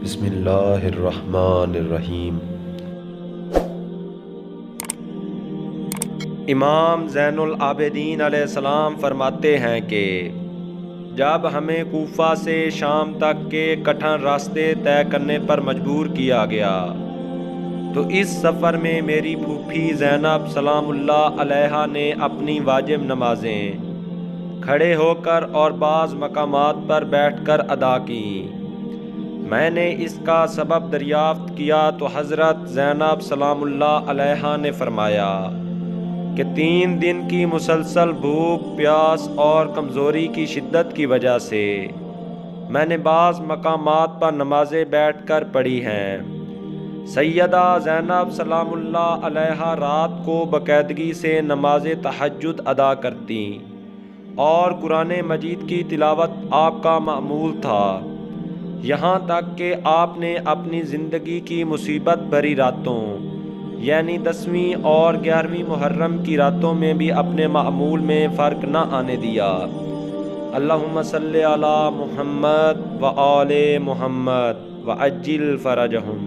بسم اللہ الرحمن الرحیم۔ امام زین العابدین علیہ السلام فرماتے ہیں کہ جب ہمیں کوفہ سے شام تک کے کٹھن راستے طے کرنے پر مجبور کیا گیا تو اس سفر میں میری پھوپھی زینب سلام اللہ علیہا نے اپنی واجب نمازیں کھڑے ہو کر اور بعض مقامات پر بیٹھ کر ادا کیں۔ میں نے اس کا سبب دریافت کیا تو حضرت زینب سلام اللہ علیہا نے فرمایا کہ 3 دن کی مسلسل بھوک پیاس اور کمزوری کی شدت کی وجہ سے میں نے بعض مقامات پر نمازیں بیٹھ کر پڑھی ہیں۔ سیدہ زینب سلام اللہ علیہا رات کو باقاعدگی سے نماز تہجد ادا کرتی اور قرآن مجید کی تلاوت آپ کا معمول تھا، یہاں تک کہ آپ نے اپنی زندگی کی مصیبت بھری راتوں یعنی 10ویں اور 11ویں محرم کی راتوں میں بھی اپنے معمول میں فرق نہ آنے دیا۔ اللہم صلی علی محمد و آل محمد وعجل فرجہم۔